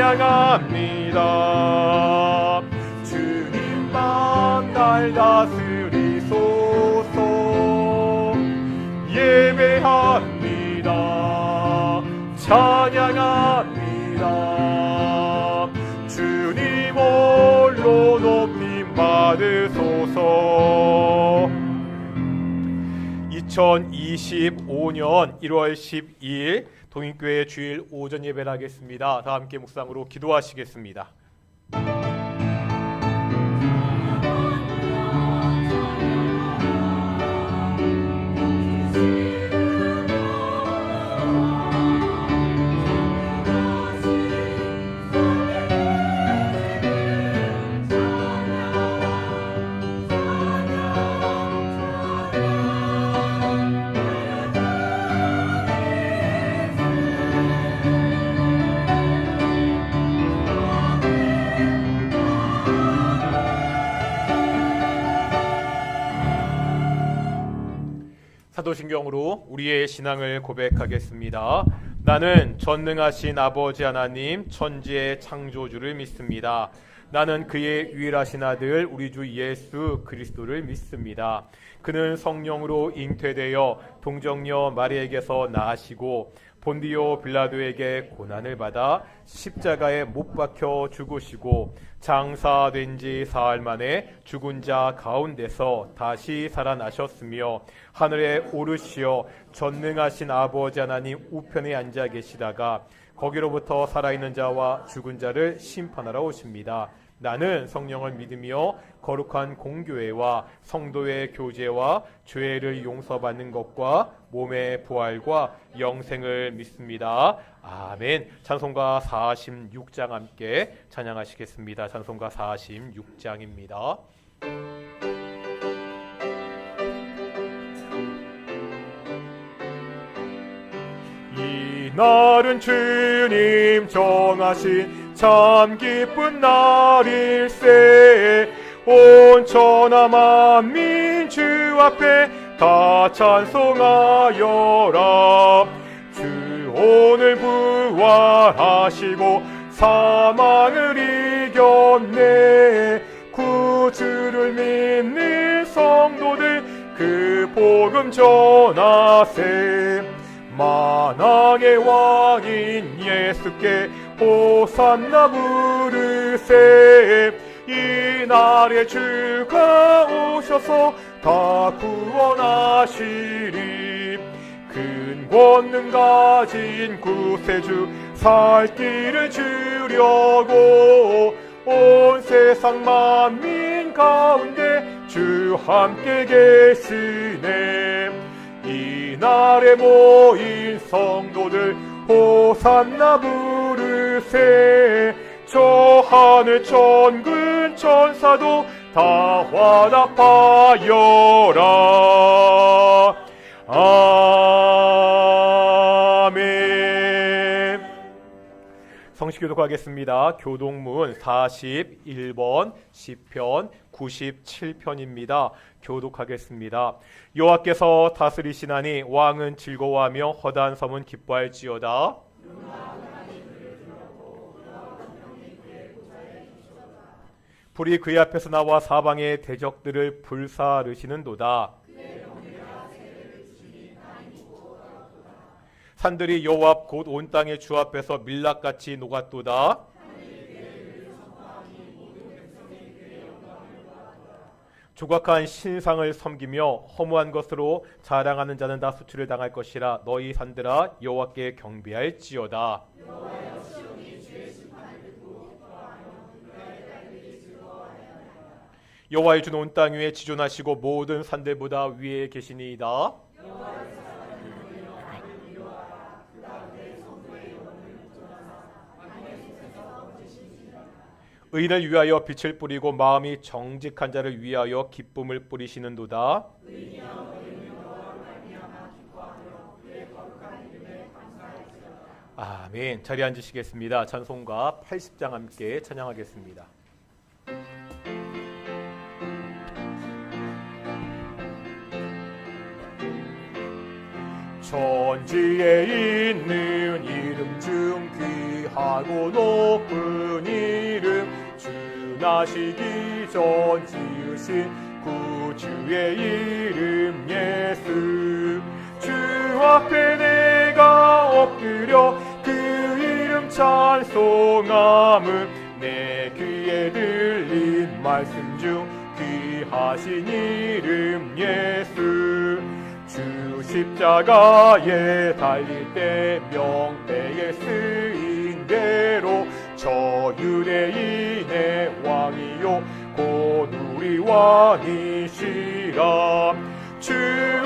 찬양합니다. 주님만 날 다스리소서. 예배합니다. 찬양합니다. 주님 홀로 높임 받으소서. 2025년 1월 12일 동인교회 주일 오전 예배를 하겠습니다. 다 함께 묵상으로 기도하시겠습니다. 사도신경으로 우리의 신앙을 고백하겠습니다. 나는 전능하신 아버지 하나님 천지의 창조주를 믿습니다. 나는 그의 유일하신 아들 우리 주 예수 그리스도를 믿습니다. 그는 성령으로 잉태되어 동정녀 마리에게서 나시고 본디오 빌라도에게 고난을 받아 십자가에 못 박혀 죽으시고 장사된 지 사흘 만에 죽은 자 가운데서 다시 살아나셨으며 하늘에 오르시어 전능하신 아버지 하나님 우편에 앉아 계시다가 거기로부터 살아있는 자와 죽은 자를 심판하러 오십니다. 나는 성령을 믿으며 거룩한 공교회와 성도의 교제와 죄를 용서받는 것과 몸의 부활과 영생을 믿습니다. 아멘. 찬송가 46장 함께 찬양하시겠습니다. 찬송가 46장입니다. 이날은 주님 정하신 참 기쁜 날일세. 온 천하 만민 주 앞에 다 찬송하여라. 주 오늘 부활하시고 사망을 이겼네. 구주를 믿는 성도들 그 복음 전하세. 만왕의 왕인 예수께 호산나 부르세. 이날에 주가 오셔서 다 구원하시리. 큰 권능 가진 구세주 살 길을 주려고 온 세상 만민 가운데 주 함께 계시네. 이날에 모인 성도들 호산나 부르세. 저 하늘 천군 천사도 다 화답하여라. 아멘. 성시 교독하겠습니다. 교독문 41번 시편 97편입니다. 교독하겠습니다. 여호와께서 다스리시나니 왕은 즐거워하며 허다한 섬은 기뻐할지어다. 불이 그의 앞에서 나와 사방의 대적들을 불사르시는도다. 산들이 여호와 앞 곧 온 땅의 주 앞에서 밀랍같이 녹았도다. 조각한 신상을 섬기며 허무한 것으로 자랑하는 자는 다 수치를 당할 것이라. 너희 산들아 여호와께 경배할지어다. 여호와의 주는 온 땅 위에 지존하시고 모든 산들보다 위에 계시니이다. 의인을 위하여 빛을 뿌리고 마음이 정직한 자를 위하여 기쁨을 뿌리시는도다. 아멘. 자리에 앉으시겠습니다. 찬송가 80장 함께 찬양하겠습니다. 천지에 있는 이름 중 귀하고 높은 이름, 주 나시기 전 지으신 구주의 이름 예수. 주 앞에 내가 엎드려 그 이름 찬송함은 내 귀에 들린 말씀 중 귀하신 이름 예수. 주 십자가에 달릴 때 명패에 쓰인 대로 저 유대인의 왕이요 곧 우리 왕이시라. 주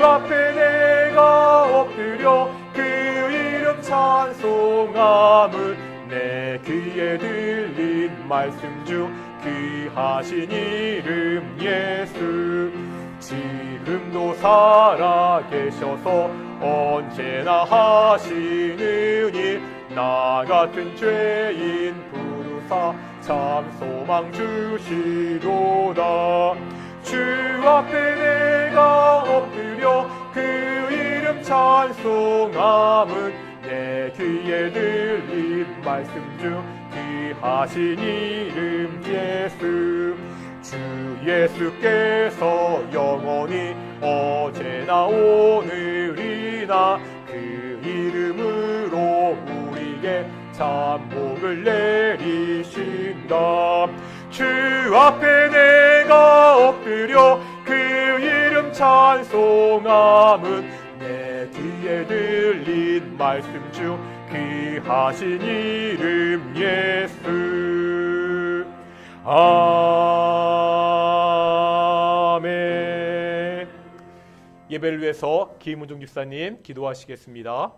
앞에 내가 엎드려 그 이름 찬송함은 내 귀에 들린 말씀 중 귀하신 이름 예수. 지금도 살아계셔서 언제나 하시는 일, 나 같은 죄인 부르사 참 소망 주시도다. 주 앞에 내가 엎드려 그 이름 찬송함은 내 귀에 들린 말씀 중 귀하신 이름 예수. 주 예수께서 영원히 어제나 오늘이나 그 이름으로 우리에게 참 복을 내리신다. 주 앞에 내가 엎드려 그 이름 찬송함은 내 귀에 들린 말씀 중 귀하신 이름 예수. 아멘. 예배를 위해서 김은종 집사님 기도하시겠습니다.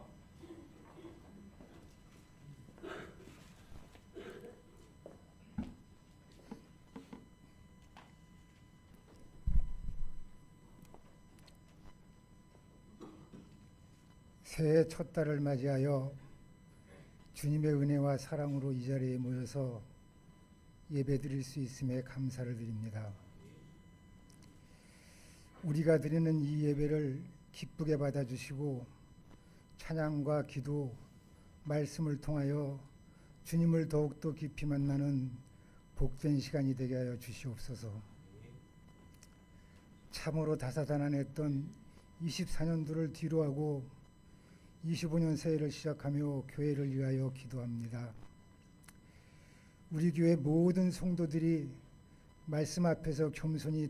새해 첫 달을 맞이하여 주님의 은혜와 사랑으로 이 자리에 모여서 예배드릴 수 있음에 감사를 드립니다. 우리가 드리는 이 예배를 기쁘게 받아주시고 찬양과 기도, 말씀을 통하여 주님을 더욱더 깊이 만나는 복된 시간이 되게 하여 주시옵소서. 참으로 다사다난했던 24년도를 뒤로하고 25년 새해를 시작하며 교회를 위하여 기도합니다. 우리 교회 모든 성도들이 말씀 앞에서 겸손히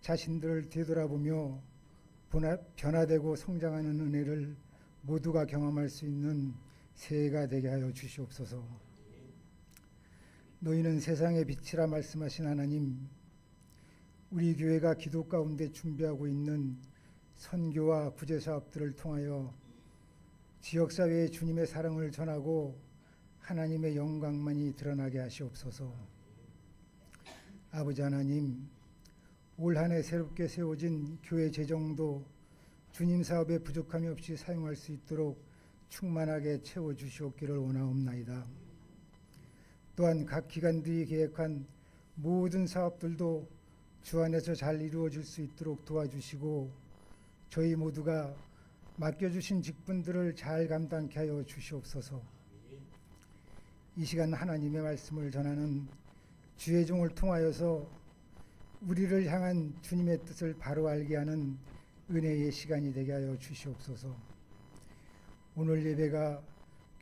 자신들을 되돌아보며 변화되고 성장하는 은혜를 모두가 경험할 수 있는 새해가 되게 하여 주시옵소서. 너희는 세상의 빛이라 말씀하신 하나님, 우리 교회가 기도 가운데 준비하고 있는 선교와 구제 사업들을 통하여 지역사회에 주님의 사랑을 전하고 하나님의 영광만이 드러나게 하시옵소서. 아버지 하나님, 올 한 해 새롭게 세워진 교회 재정도 주님 사업에 부족함이 없이 사용할 수 있도록 충만하게 채워주시옵기를 원하옵나이다. 또한 각 기관들이 계획한 모든 사업들도 주 안에서 잘 이루어질 수 있도록 도와주시고 저희 모두가 맡겨주신 직분들을 잘 감당케 하여 주시옵소서. 이 시간 하나님의 말씀을 전하는 주의 종을 통하여서 우리를 향한 주님의 뜻을 바로 알게 하는 은혜의 시간이 되게 하여 주시옵소서. 오늘 예배가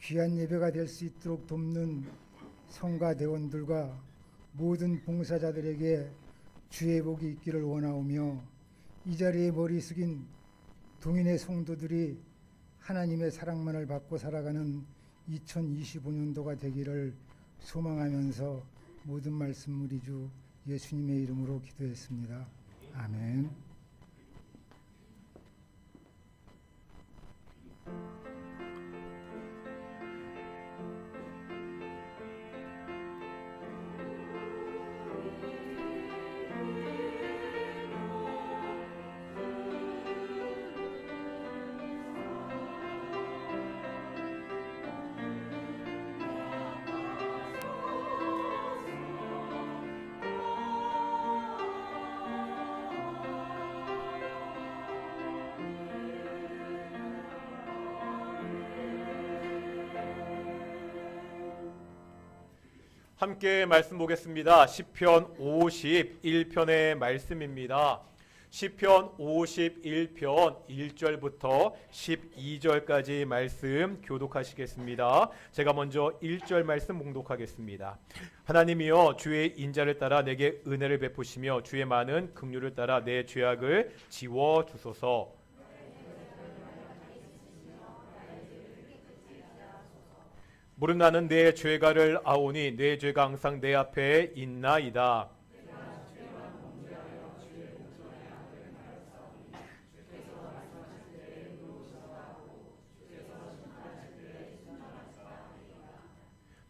귀한 예배가 될 수 있도록 돕는 성가 대원들과 모든 봉사자들에게 주의 복이 있기를 원하오며 이 자리에 머리 숙인 동인의 성도들이 하나님의 사랑만을 받고 살아가는 2025년도가 되기를 소망하면서 모든 말씀 우리 주 예수님의 이름으로 기도했습니다. 아멘. 함께 말씀 보겠습니다. 시편 51편의 말씀입니다. 시편 51편 1절부터 12절까지 말씀 교독하시겠습니다. 제가 먼저 1절 말씀 봉독하겠습니다. 하나님이여 주의 인자를 따라 내게 은혜를 베푸시며 주의 많은 긍휼을 따라 내 죄악을 지워 주소서. 무릇 나는 내 죄가를 아오니 내 죄가 항상 내 앞에 있나이다.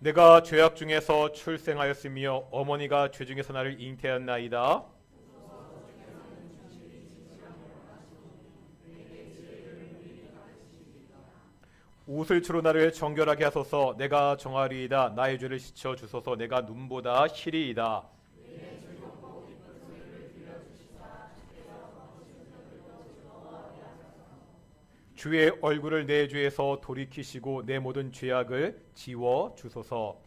내가 죄악 중에서 출생하였으며 어머니가 죄 중에서 나를 잉태하였나이다. 옷을 주로 나를 정결하게 하소서. 내가 정하리이다. 나의 죄를 씻어 주소서. 내가 눈보다 희리이다. 주의 얼굴을 내 죄에서 돌이키시고 내 모든 죄악을 지워 주소서.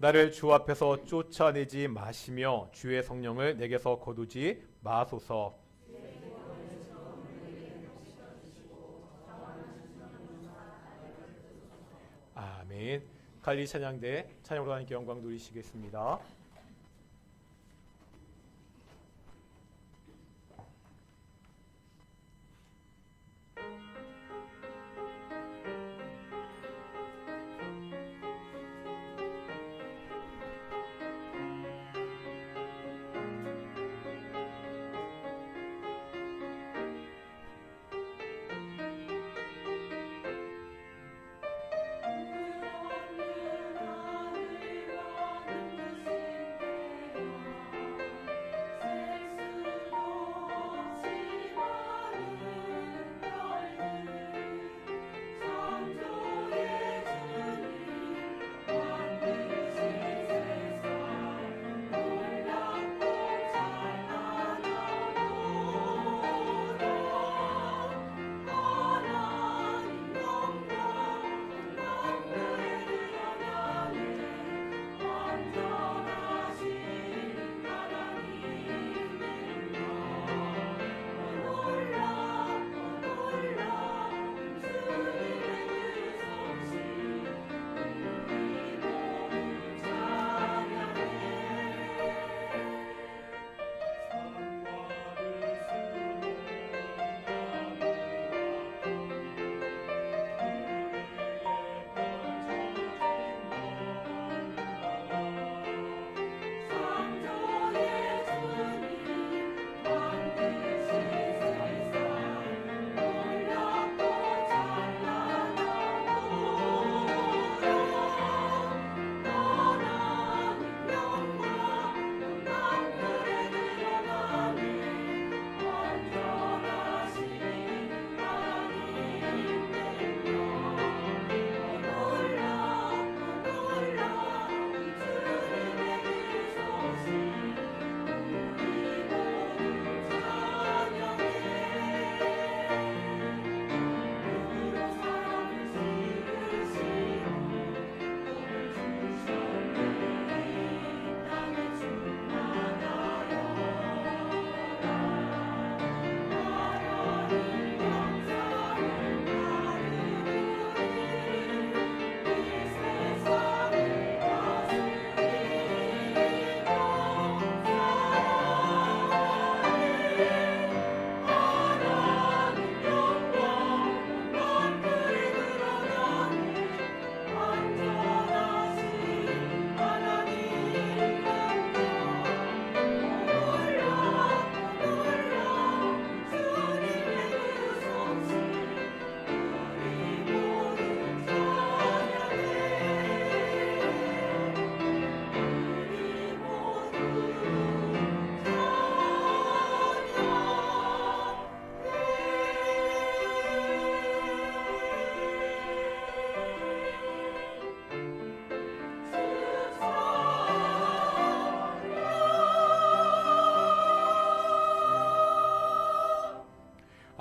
나를 주 앞에서 쫓아내지 마시며 주의 성령을 내게서 거두지 마소서. 아멘. 갈리 찬양대 찬양으로 하나님께 영광 돌리시겠습니다.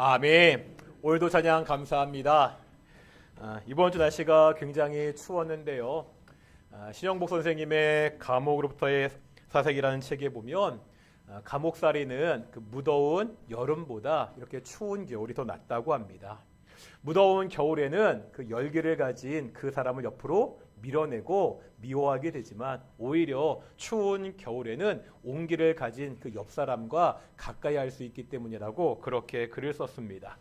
아멘. 오늘도 찬양 감사합니다. 이번 주 날씨가 굉장히 추웠는데요. 신영복 선생님의 감옥으로부터의 사색이라는 책에 보면 감옥살이는 그 무더운 여름보다 이렇게 추운 겨울이 더 낫다고 합니다. 무더운 겨울에는 그 열기를 가진 그 사람을 옆으로 밀어내고 미워하게 되지만 오히려 추운 겨울에는 온기를 가진 그 옆 사람과 가까이 할 수 있기 때문이라고 그렇게 글을 썼습니다.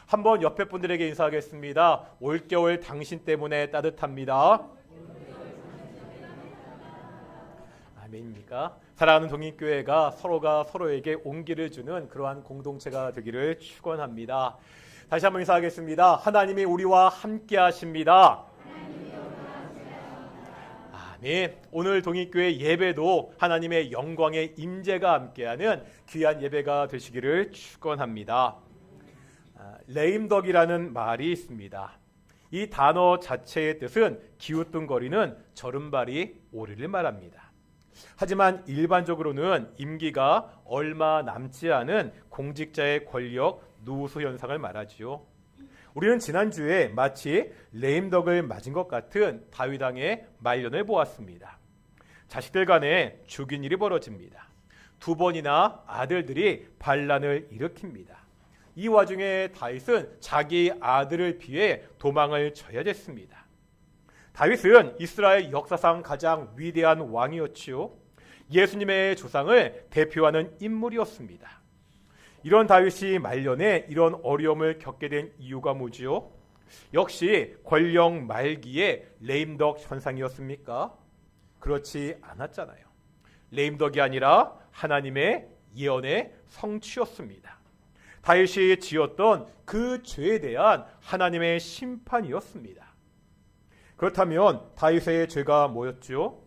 한번 옆에 분들에게 인사하겠습니다. 올겨울 당신 때문에 따뜻합니다. 아멘입니까? 사랑하는 동인교회가 서로가 서로에게 온기를 주는 그러한 공동체가 되기를 축원합니다. 다시 한번 인사하겠습니다. 하나님이 우리와 함께 하십니다. 아멘. 오늘 동인교회 예배도 하나님의 영광의 임재가 함께하는 귀한 예배가 되시기를 축원합니다. 레임덕이라는 말이 있습니다. 이 단어 자체의 뜻은 기우뚱거리는 저른발이 오리를 말합니다. 하지만 일반적으로는 임기가 얼마 남지 않은 공직자의 권력 누수 현상을 말하지요. 우리는 지난주에 마치 레임덕을 맞은 것 같은 다윗 왕의 말년을 보았습니다. 자식들 간에 죽인 일이 벌어집니다. 2번이나 아들들이 반란을 일으킵니다. 이 와중에 다윗은 자기 아들을 피해 도망을 쳐야 됐습니다. 다윗은 이스라엘 역사상 가장 위대한 왕이었지요. 예수님의 조상을 대표하는 인물이었습니다. 이런 다윗이 말년에 이런 어려움을 겪게 된 이유가 뭐지요? 역시 권력 말기의 레임덕 현상이었습니까? 그렇지 않았잖아요. 레임덕이 아니라 하나님의 예언의 성취였습니다. 다윗이 지었던 그 죄에 대한 하나님의 심판이었습니다. 그렇다면 다윗의 죄가 뭐였죠?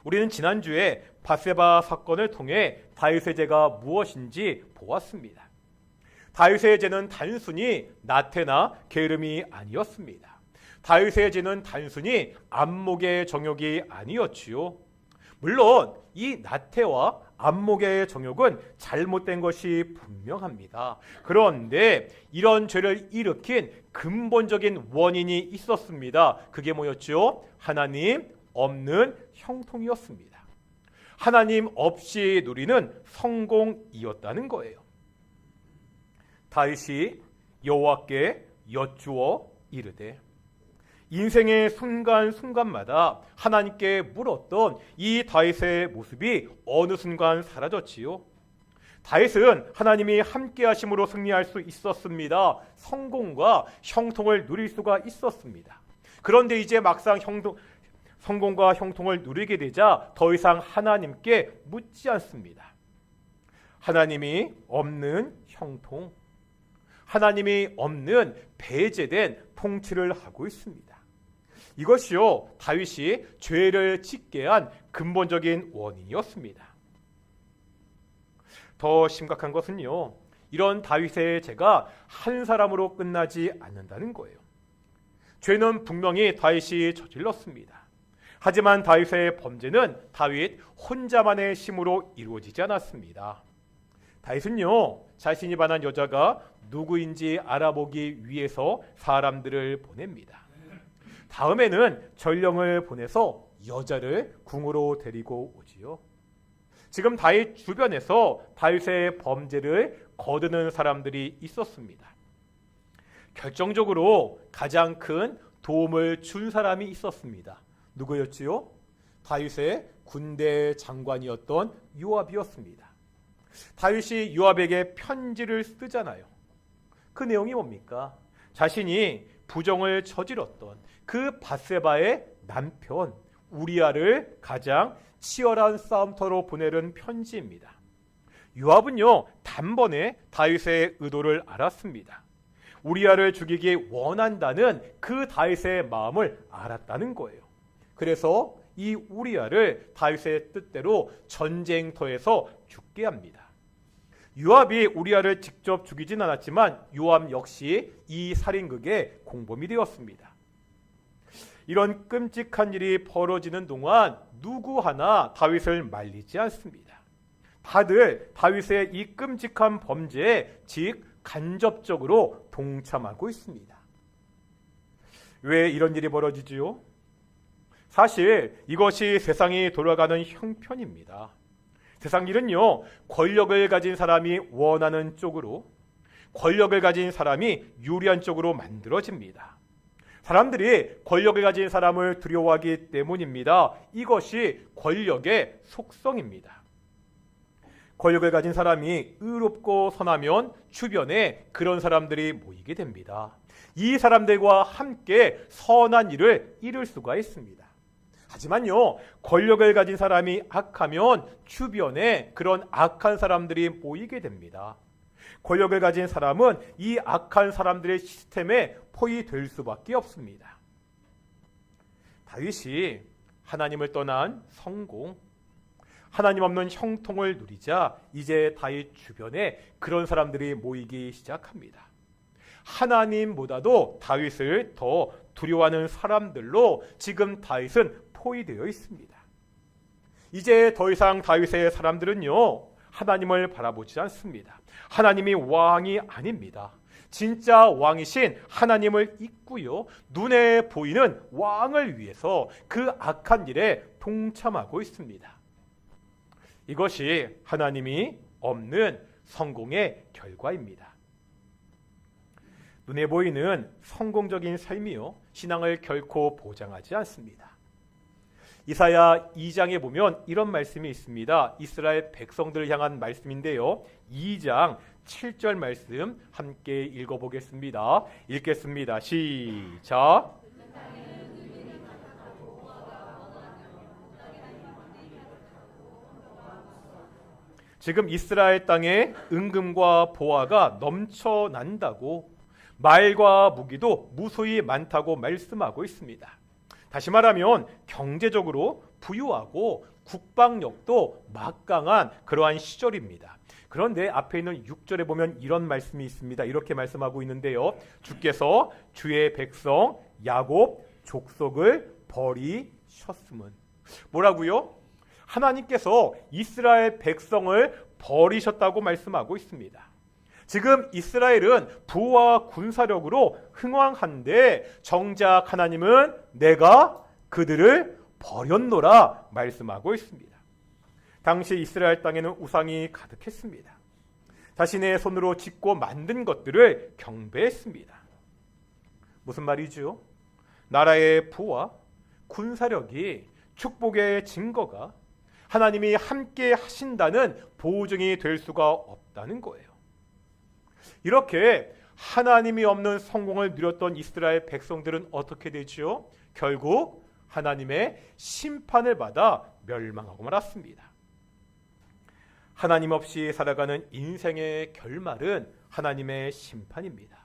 우리는 지난주에 밧세바 사건을 통해 다윗의 죄가 무엇인지 보았습니다. 다윗의 죄는 단순히 나태나 게으름이 아니었습니다. 다윗의 죄는 단순히 안목의 정욕이 아니었지요. 물론 이 나태와 안목의 정욕은 잘못된 것이 분명합니다. 그런데 이런 죄를 일으킨 근본적인 원인이 있었습니다. 그게 뭐였죠? 하나님 없는 형통이었습니다. 하나님 없이 누리는 성공이었다는 거예요. 다윗이 여호와께 여쭈어 이르되, 인생의 순간순간마다 하나님께 물었던 이 다윗의 모습이 어느 순간 사라졌지요. 다윗은 하나님이 함께 하심으로 승리할 수 있었습니다. 성공과 형통을 누릴 수가 있었습니다. 그런데 이제 막상 성공과 형통을 누리게 되자 더 이상 하나님께 묻지 않습니다. 하나님이 없는 형통, 하나님이 없는 배제된 통치를 하고 있습니다. 이것이요, 다윗이 죄를 짓게 한 근본적인 원인이었습니다. 더 심각한 것은요, 이런 다윗의 죄가 한 사람으로 끝나지 않는다는 거예요. 죄는 분명히 다윗이 저질렀습니다. 하지만 다윗의 범죄는 다윗 혼자만의 힘으로 이루어지지 않았습니다. 다윗은요, 자신이 반한 여자가 누구인지 알아보기 위해서 사람들을 보냅니다. 다음에는 전령을 보내서 여자를 궁으로 데리고 오지요. 지금 다윗 주변에서 다윗의 범죄를 거두는 사람들이 있었습니다. 결정적으로 가장 큰 도움을 준 사람이 있었습니다. 누구였지요? 다윗의 군대 장관이었던 요압이었습니다. 다윗이 요압에게 편지를 쓰잖아요. 그 내용이 뭡니까? 자신이 부정을 저질렀던 그 밧세바의 남편 우리아를 가장 치열한 싸움터로 보내는 편지입니다. 요압은요, 단번에 다윗의 의도를 알았습니다. 우리아를 죽이기 원한다는 그 다윗의 마음을 알았다는 거예요. 그래서 이 우리아를 다윗의 뜻대로 전쟁터에서 죽게 합니다. 요압이 우리아를 직접 죽이진 않았지만 요압 역시 이 살인극의 공범이 되었습니다. 이런 끔찍한 일이 벌어지는 동안 누구 하나 다윗을 말리지 않습니다. 다들 다윗의 이 끔찍한 범죄에 즉 간접적으로 동참하고 있습니다. 왜 이런 일이 벌어지지요? 사실 이것이 세상이 돌아가는 형편입니다. 세상 일은요, 권력을 가진 사람이 원하는 쪽으로, 권력을 가진 사람이 유리한 쪽으로 만들어집니다. 사람들이 권력을 가진 사람을 두려워하기 때문입니다. 이것이 권력의 속성입니다. 권력을 가진 사람이 의롭고 선하면 주변에 그런 사람들이 모이게 됩니다. 이 사람들과 함께 선한 일을 이룰 수가 있습니다. 하지만요, 권력을 가진 사람이 악하면 주변에 그런 악한 사람들이 모이게 됩니다. 권력을 가진 사람은 이 악한 사람들의 시스템에 포위될 수밖에 없습니다. 다윗이 하나님을 떠난 성공, 하나님 없는 형통을 누리자 이제 다윗 주변에 그런 사람들이 모이기 시작합니다. 하나님보다도 다윗을 더 두려워하는 사람들로 지금 다윗은 포위되어 있습니다. 이제 더 이상 다윗의 사람들은요, 하나님을 바라보지 않습니다. 하나님이 왕이 아닙니다. 진짜 왕이신 하나님을 잊고요, 눈에 보이는 왕을 위해서 그 악한 일에 동참하고 있습니다. 이것이 하나님이 없는 성공의 결과입니다. 눈에 보이는 성공적인 삶이요, 신앙을 결코 보장하지 않습니다. 이사야 2장에 보면 이런 말씀이 있습니다. 이스라엘 백성들을 향한 말씀인데요. 2장 7절 말씀 함께 읽어보겠습니다. 읽겠습니다. 시작. 지금 이스라엘 땅에 은금과 보화가 넘쳐난다고, 말과 무기도 무수히 많다고 말씀하고 있습니다. 다시 말하면 경제적으로 부유하고 국방력도 막강한 그러한 시절입니다. 그런데 앞에 있는 6절에 보면 이런 말씀이 있습니다. 이렇게 말씀하고 있는데요. 주께서 주의 백성 야곱 족속을 버리셨음은, 뭐라고요? 하나님께서 이스라엘 백성을 버리셨다고 말씀하고 있습니다. 지금 이스라엘은 부와 군사력으로 흥왕한데 정작 하나님은 내가 그들을 버렸노라 말씀하고 있습니다. 당시 이스라엘 땅에는 우상이 가득했습니다. 자신의 손으로 짓고 만든 것들을 경배했습니다. 무슨 말이죠? 나라의 부와 군사력이 축복의 증거가, 하나님이 함께 하신다는 보증이 될 수가 없다는 거예요. 이렇게 하나님이 없는 성공을 누렸던 이스라엘 백성들은 어떻게 되죠? 결국 하나님의 심판을 받아 멸망하고 말았습니다. 하나님 없이 살아가는 인생의 결말은 하나님의 심판입니다.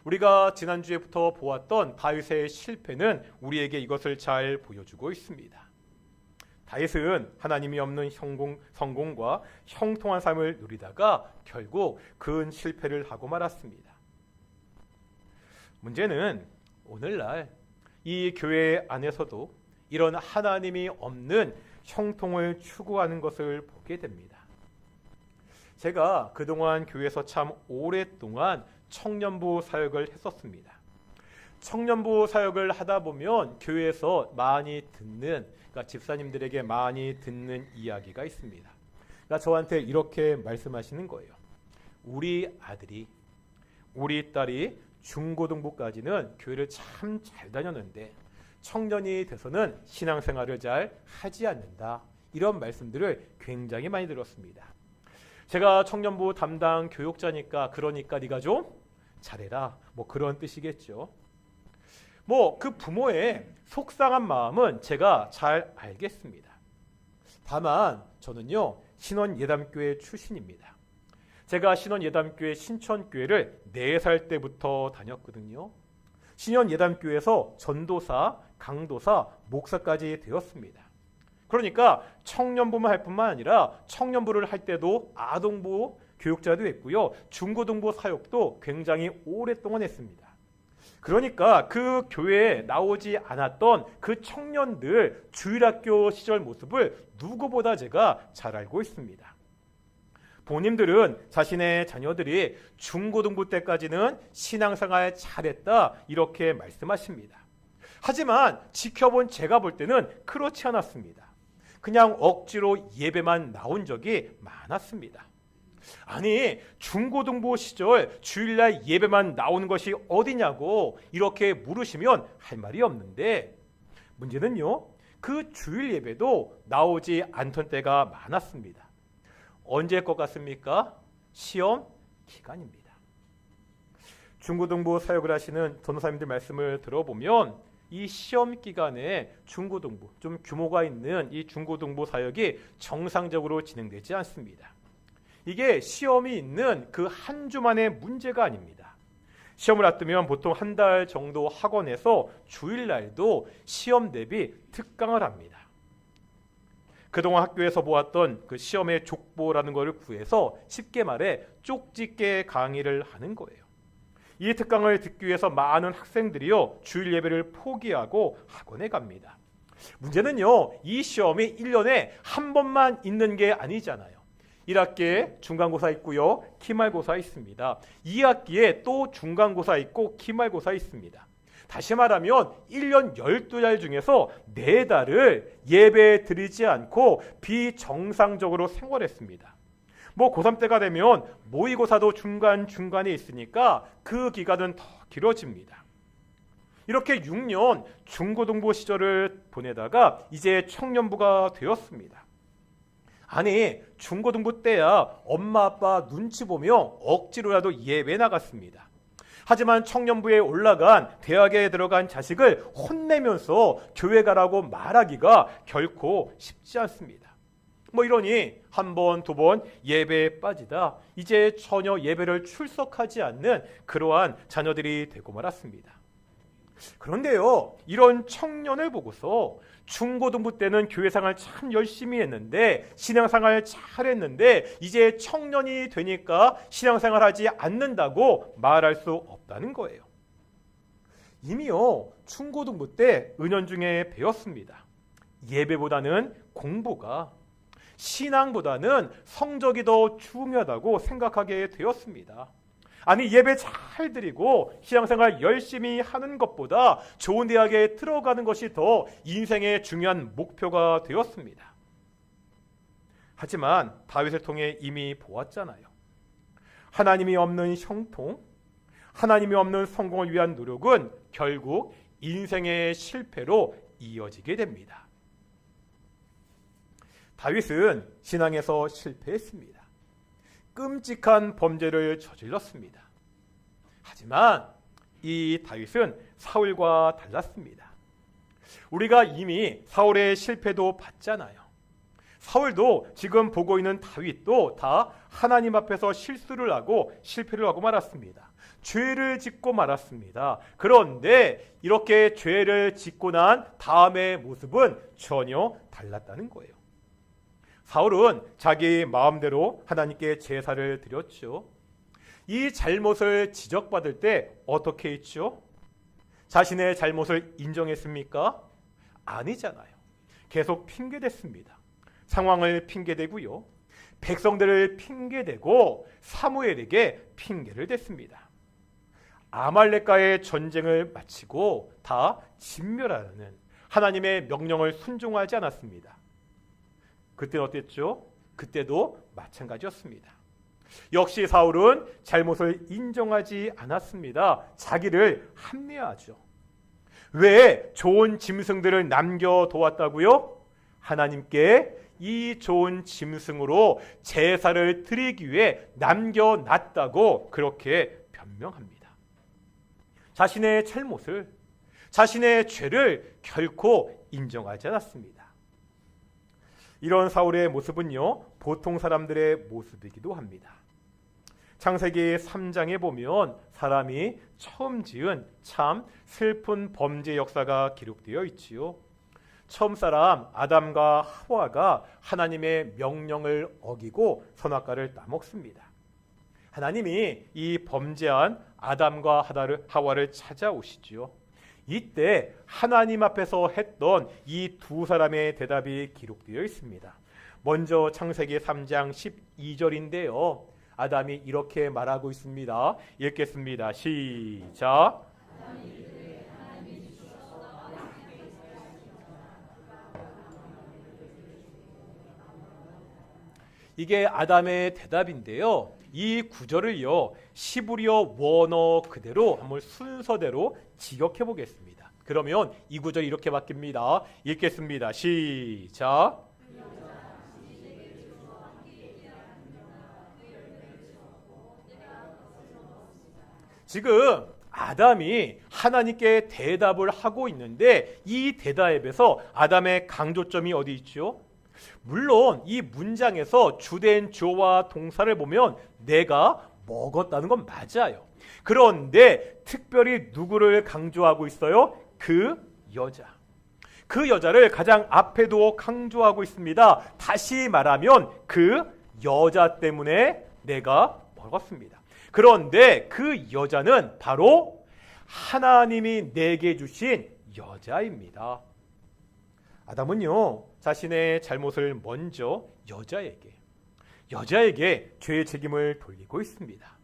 우리가 지난주에부터 보았던 다윗의 실패는 우리에게 이것을 잘 보여주고 있습니다. 다윗은 하나님이 없는 성공과 형통한 삶을 누리다가 결국 큰 실패를 하고 말았습니다. 문제는 오늘날 이 교회 안에서도 이런 하나님이 없는 형통을 추구하는 것을 보게 됩니다. 제가 그동안 교회에서 참 오랫동안 청년부 사역을 했었습니다. 청년부 사역을 하다 보면 교회에서 많이 듣는, 그러니까 집사님들에게 많이 듣는 이야기가 있습니다. 그러니까 저한테 이렇게 말씀하시는 거예요. 우리 아들이, 우리 딸이 중고등부까지는 교회를 참 잘 다녔는데 청년이 돼서는 신앙생활을 잘 하지 않는다. 이런 말씀들을 굉장히 많이 들었습니다. 제가 청년부 담당 교육자니까 그러니까 네가 좀 잘해라. 뭐 그런 뜻이겠죠. 뭐 그 부모의 속상한 마음은 제가 잘 알겠습니다. 다만 저는요, 신원예담교회 출신입니다. 제가 신원예담교회 신천교회를 4살 때부터 다녔거든요. 신원예담교회에서 전도사, 강도사, 목사까지 되었습니다. 그러니까 청년부만 할 뿐만 아니라 청년부를 할 때도 아동부 교육자도 했고요. 중고등부 사역도 굉장히 오랫동안 했습니다. 그러니까 그 교회에 나오지 않았던 그 청년들 주일학교 시절 모습을 누구보다 제가 잘 알고 있습니다. 부모님들은 자신의 자녀들이 중고등부 때까지는 신앙생활 잘했다 이렇게 말씀하십니다. 하지만 지켜본 제가 볼 때는 그렇지 않았습니다. 그냥 억지로 예배만 나온 적이 많았습니다. 아니, 중고등부 시절 주일날 예배만 나오는 것이 어디냐고 이렇게 물으시면 할 말이 없는데, 문제는요, 그 주일 예배도 나오지 않던 때가 많았습니다. 언제일 것 같습니까? 시험 기간입니다. 중고등부 사역을 하시는 전도사님들 말씀을 들어보면 이 시험 기간에 중고등부, 좀 규모가 있는 이 중고등부 사역이 정상적으로 진행되지 않습니다. 이게 시험이 있는 그 한 주만의 문제가 아닙니다. 시험을 앞두면 보통 한 달 정도 학원에서 주일날도 시험 대비 특강을 합니다. 그동안 학교에서 보았던 그 시험의 족보라는 것을 구해서 쉽게 말해 쪽집게 강의를 하는 거예요. 이 특강을 듣기 위해서 많은 학생들이요 주일 예배를 포기하고 학원에 갑니다. 문제는요, 이 시험이 1년에 한 번만 있는 게 아니잖아요. 1학기에 중간고사 있고요, 기말고사 있습니다. 2학기에 또 중간고사 있고 기말고사 있습니다. 다시 말하면 1년 12달 중에서 4달을 예배 드리지 않고 비정상적으로 생활했습니다. 고3 때가 되면 모의고사도 중간중간에 있으니까 그 기간은 더 길어집니다. 이렇게 6년 중고등부 시절을 보내다가 이제 청년부가 되었습니다. 아니, 중고등부 때야 엄마 아빠 눈치 보며 억지로라도 예배 나갔습니다. 하지만 청년부에 올라간 대학에 들어간 자식을 혼내면서 교회 가라고 말하기가 결코 쉽지 않습니다. 이러니 한 번, 두 번 예배에 빠지다 이제 전혀 예배를 출석하지 않는 그러한 자녀들이 되고 말았습니다. 그런데요, 이런 청년을 보고서 중고등부 때는 교회생활 참 열심히 했는데, 신앙생활 잘했는데 이제 청년이 되니까 신앙생활하지 않는다고 말할 수 없다는 거예요. 이미요 중고등부 때 은연중에 배웠습니다. 예배보다는 공부가, 신앙보다는 성적이 더 중요하다고 생각하게 되었습니다. 아니, 예배 잘 드리고 신앙생활 열심히 하는 것보다 좋은 대학에 들어가는 것이 더 인생의 중요한 목표가 되었습니다. 하지만 다윗을 통해 이미 보았잖아요. 하나님이 없는 형통, 하나님이 없는 성공을 위한 노력은 결국 인생의 실패로 이어지게 됩니다. 다윗은 신앙에서 실패했습니다. 끔찍한 범죄를 저질렀습니다. 하지만 이 다윗은 사울과 달랐습니다. 우리가 이미 사울의 실패도 봤잖아요. 사울도 지금 보고 있는 다윗도 다 하나님 앞에서 실수를 하고 실패를 하고 말았습니다. 죄를 짓고 말았습니다. 그런데 이렇게 죄를 짓고 난 다음의 모습은 전혀 달랐다는 거예요. 사울은 자기 마음대로 하나님께 제사를 드렸죠. 이 잘못을 지적받을 때 어떻게 했죠? 자신의 잘못을 인정했습니까? 아니잖아요. 계속 핑계댔습니다. 상황을 핑계대고요, 백성들을 핑계대고 사무엘에게 핑계를 댔습니다. 아말렉과의 전쟁을 마치고 다 진멸하는 하나님의 명령을 순종하지 않았습니다. 그때는 어땠죠? 그때도 마찬가지였습니다. 역시 사울은 잘못을 인정하지 않았습니다. 자기를 합리화하죠. 왜 좋은 짐승들을 남겨두었다고요? 하나님께 이 좋은 짐승으로 제사를 드리기 위해 남겨놨다고 그렇게 변명합니다. 자신의 잘못을, 자신의 죄를 결코 인정하지 않았습니다. 이런 사울의 모습은요, 보통 사람들의 모습이기도 합니다. 창세기 3장에 보면 사람이 처음 지은 참 슬픈 범죄 역사가 기록되어 있지요. 처음 사람 아담과 하와가 하나님의 명령을 어기고 선악과를 따먹습니다. 하나님이 이 범죄한 아담과 하와를 찾아오시지요. 이때 하나님 앞에서 했던 이 두 사람의 대답이 기록되어 있습니다. 먼저 창세기 3장 12절인데요. 아담이 이렇게 말하고 있습니다. 읽겠습니다. 시작. 이게 아담의 대답인데요. 이 구절을요, 시브리어 원어 그대로 한번 순서대로 직역해 보겠습니다. 그러면 이 구절이 이렇게 바뀝니다. 읽겠습니다. 시작. 지금 아담이 하나님께 대답을 하고 있는데 이 대답에서 아담의 강조점이 어디 있죠? 물론 이 문장에서 주된 주어와 동사를 보면 내가 먹었다는 건 맞아요. 그런데 특별히 누구를 강조하고 있어요? 그 여자. 그 여자를 가장 앞에 두어 강조하고 있습니다. 다시 말하면 그 여자 때문에 내가 먹었습니다. 그런데 그 여자는 바로 하나님이 내게 주신 여자입니다. 아담은요, 자신의 잘못을 먼저 여자에게 죄의 책임을 돌리고 있습니다.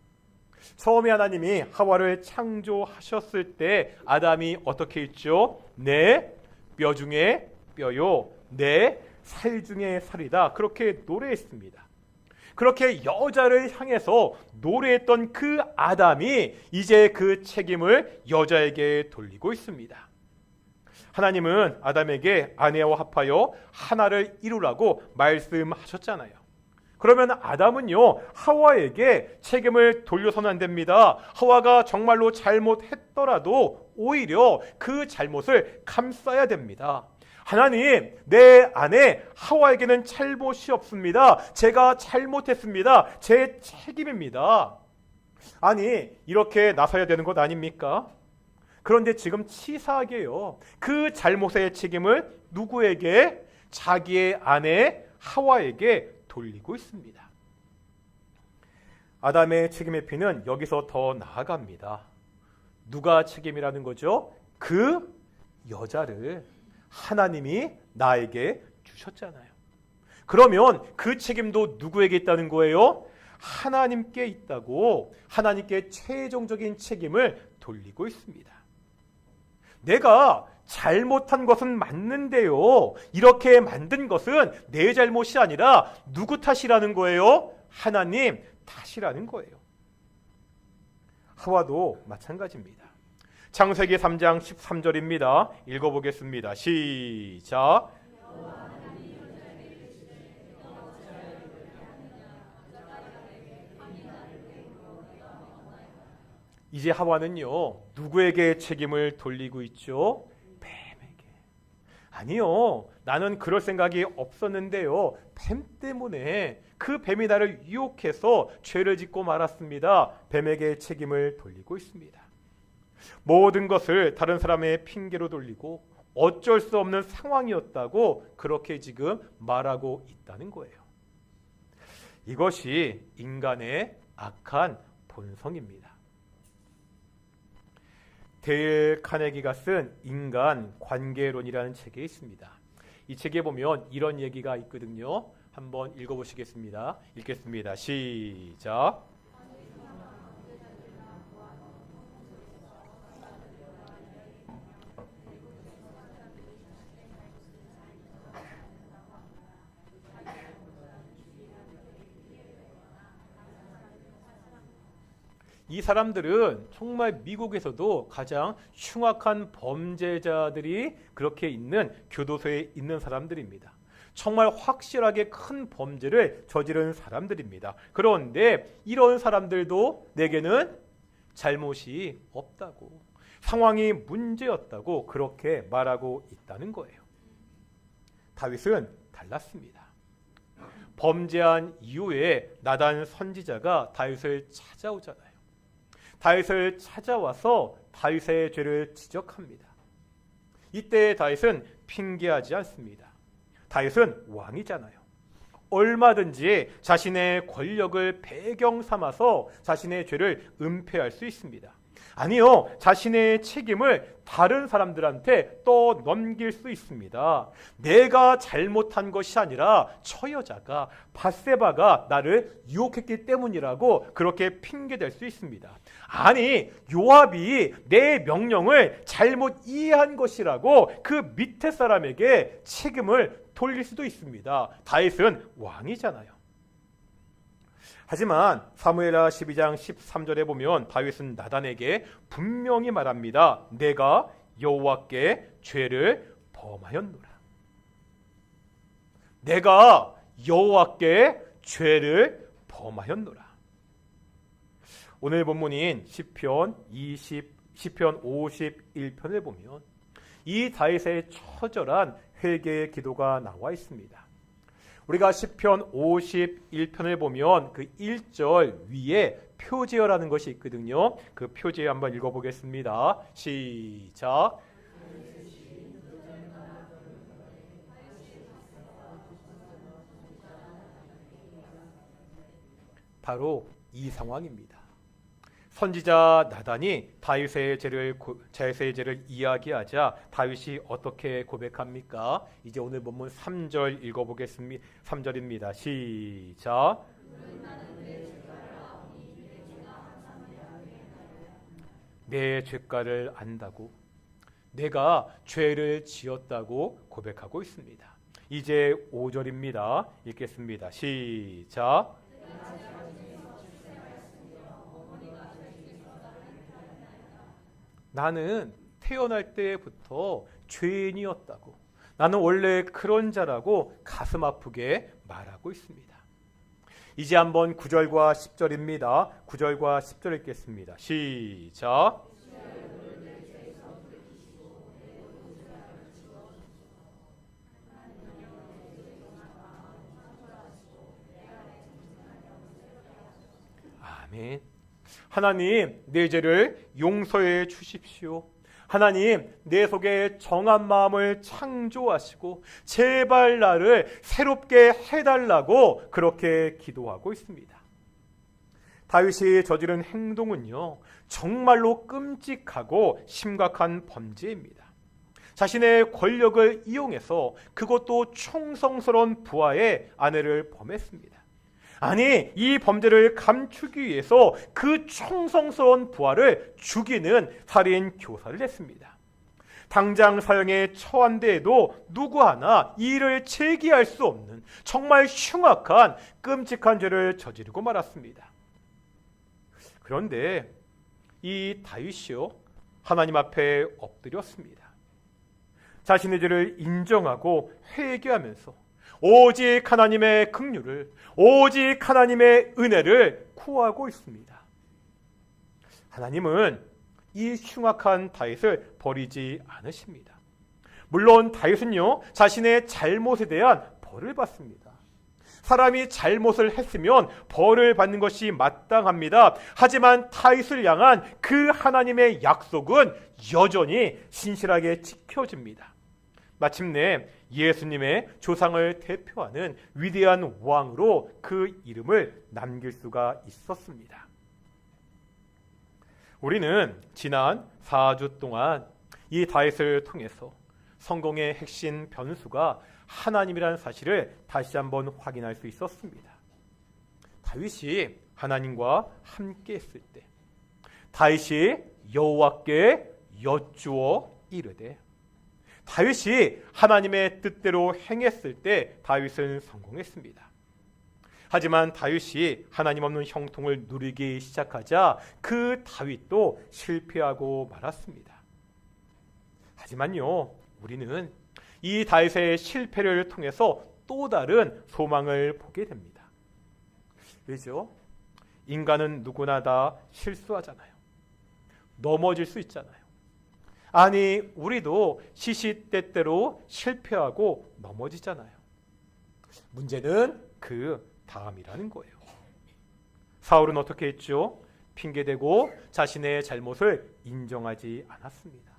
처음에 하나님이 하와를 창조하셨을 때 아담이 어떻게 했죠? 내 뼈 중에 뼈요, 내 살 중에 살이다. 그렇게 노래했습니다. 그렇게 여자를 향해서 노래했던 그 아담이 이제 그 책임을 여자에게 돌리고 있습니다. 하나님은 아담에게 아내와 합하여 하나를 이루라고 말씀하셨잖아요. 그러면 아담은요, 하와에게 책임을 돌려서는 안 됩니다. 하와가 정말로 잘못했더라도 오히려 그 잘못을 감싸야 됩니다. 하나님, 내 아내 하와에게는 잘못이 없습니다. 제가 잘못했습니다. 제 책임입니다. 아니, 이렇게 나서야 되는 것 아닙니까? 그런데 지금 치사하게요, 그 잘못의 책임을 누구에게? 자기의 아내 하와에게 돌리고 있습니다. 아담의 책임의 피는 여기서 더 나아갑니다. 누가 책임이라는 거죠? 그 여자를 하나님이 나에게 주셨잖아요. 그러면 그 책임도 누구에게 있다는 거예요? 하나님께 있다고 하나님께 최종적인 책임을 돌리고 있습니다. 내가 잘못한 것은 맞는데요, 이렇게 만든 것은 내 잘못이 아니라 누구 탓이라는 거예요? 하나님 탓이라는 거예요. 하와도 마찬가지입니다. 창세기 3장 13절입니다. 읽어보겠습니다. 시작. 이제 하와는요, 누구에게 책임을 돌리고 있죠? 뱀에게. 아니요, 나는 그럴 생각이 없었는데요, 뱀 때문에 그 뱀이 나를 유혹해서 죄를 짓고 말았습니다. 뱀에게 책임을 돌리고 있습니다. 모든 것을 다른 사람의 핑계로 돌리고 어쩔 수 없는 상황이었다고 그렇게 지금 말하고 있다는 거예요. 이것이 인간의 악한 본성입니다. 데일 카네기가 쓴 인간 관계론이라는 책에 있습니다. 이 책에 보면 이런 얘기가 있거든요. 한번 읽어보시겠습니다. 읽겠습니다. 시작. 이 사람들은 정말 미국에서도 가장 흉악한 범죄자들이 그렇게 있는 교도소에 있는 사람들입니다. 정말 확실하게 큰 범죄를 저지른 사람들입니다. 그런데 이런 사람들도 내게는 잘못이 없다고, 상황이 문제였다고 그렇게 말하고 있다는 거예요. 다윗은 달랐습니다. 범죄한 이후에 나단 선지자가 다윗을 찾아오잖아요. 다윗을 찾아와서 다윗의 죄를 지적합니다. 이때 다윗은 핑계하지 않습니다. 다윗은 왕이잖아요. 얼마든지 자신의 권력을 배경 삼아서 자신의 죄를 은폐할 수 있습니다. 아니요, 자신의 책임을 다른 사람들한테 떠넘길 수 있습니다. 내가 잘못한 것이 아니라 저 여자가, 밧세바가 나를 유혹했기 때문이라고 그렇게 핑계댈 수 있습니다. 아니, 요압이 내 명령을 잘못 이해한 것이라고 그 밑에 사람에게 책임을 돌릴 수도 있습니다. 다윗은 왕이잖아요. 하지만 사무엘하 12장 13절에 보면 다윗은 나단에게 분명히 말합니다. 내가 여호와께 죄를 범하였노라. 내가 여호와께 죄를 범하였노라. 오늘 본문인 시편 51편을 보면 이 다윗의 처절한 회개의 기도가 나와 있습니다. 우리가 시편 51편을 보면 그 1절 위에 표제어라는 것이 있거든요. 그 표제어 한번 읽어보겠습니다. 시작. 바로 이 상황입니다. 선지자 나단이 다윗의 죄를 이야기하자 다윗이 어떻게 고백합니까? 이제 오늘 본문 3절 읽어보겠습니다. 3절입니다. 시작. 내 죄가를 안다고, 내가 죄를 지었다고 고백하고 있습니다. 이제 5절입니다. 읽겠습니다. 시작. 나는 태어날 때부터 죄인이었다고, 나는 원래 그런 자라고 가슴 아프게 말하고 있습니다. 이제 한번 9절과 10절입니다. 9절과 10절 읽겠습니다. 시작. 아멘. 하나님, 내 죄를 용서해 주십시오. 하나님, 내 속에 정한 마음을 창조하시고 제발 나를 새롭게 해달라고 그렇게 기도하고 있습니다. 다윗이 저지른 행동은요, 정말로 끔찍하고 심각한 범죄입니다. 자신의 권력을 이용해서, 그것도 충성스러운 부하의 아내를 범했습니다. 아니, 이 범죄를 감추기 위해서 그 충성스러운 부하를 죽이는 살인 교사를 했습니다. 당장 사형에 처한데에도 누구 하나 이를 제기할 수 없는 정말 흉악한 끔찍한 죄를 저지르고 말았습니다. 그런데 이 다윗이요, 하나님 앞에 엎드렸습니다. 자신의 죄를 인정하고 회개하면서 오직 하나님의 긍휼을, 오직 하나님의 은혜를 구하고 있습니다. 하나님은 이 흉악한 다윗을 버리지 않으십니다. 물론 다윗은요, 자신의 잘못에 대한 벌을 받습니다. 사람이 잘못을 했으면 벌을 받는 것이 마땅합니다. 하지만 다윗을 향한 그 하나님의 약속은 여전히 신실하게 지켜집니다. 마침내 예수님의 조상을 대표하는 위대한 왕으로 그 이름을 남길 수가 있었습니다. 우리는 지난 4주 동안 이 다윗을 통해서 성공의 핵심 변수가 하나님이라는 사실을 다시 한번 확인할 수 있었습니다. 다윗이 하나님과 함께 했을 때, 다윗이 여호와께 여쭈어 이르되, 다윗이 하나님의 뜻대로 행했을 때 다윗은 성공했습니다. 하지만 다윗이 하나님 없는 형통을 누리기 시작하자 그 다윗도 실패하고 말았습니다. 하지만요, 우리는 이 다윗의 실패를 통해서 또 다른 소망을 보게 됩니다. 왜죠? 인간은 누구나 다 실수하잖아요. 넘어질 수 있잖아요. 아니, 우리도 시시때때로 실패하고 넘어지잖아요. 문제는 그 다음이라는 거예요. 사울은 어떻게 했죠? 핑계대고 자신의 잘못을 인정하지 않았습니다.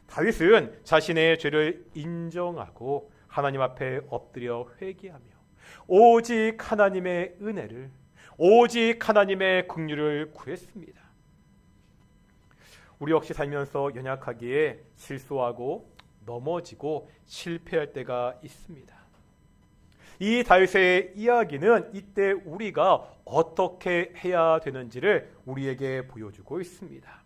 다윗은 자신의 죄를 인정하고 하나님 앞에 엎드려 회개하며 오직 하나님의 은혜를, 오직 하나님의 긍휼을 구했습니다. 우리 역시 살면서 연약하기에 실수하고 넘어지고 실패할 때가 있습니다. 이 다윗의 이야기는 이때 우리가 어떻게 해야 되는지를 우리에게 보여주고 있습니다.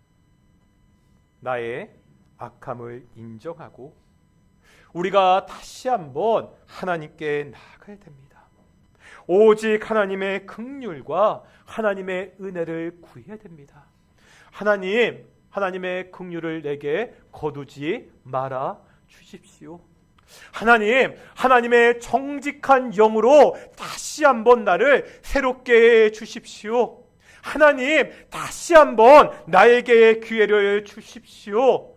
나의 악함을 인정하고 우리가 다시 한번 하나님께 나아가야 됩니다. 오직 하나님의 긍휼과 하나님의 은혜를 구해야 됩니다. 하나님의 긍휼을 내게 거두지 말아 주십시오. 하나님의 정직한 영으로 다시 한번 나를 새롭게 해 주십시오. 하나님, 다시 한번 나에게 기회를 주십시오.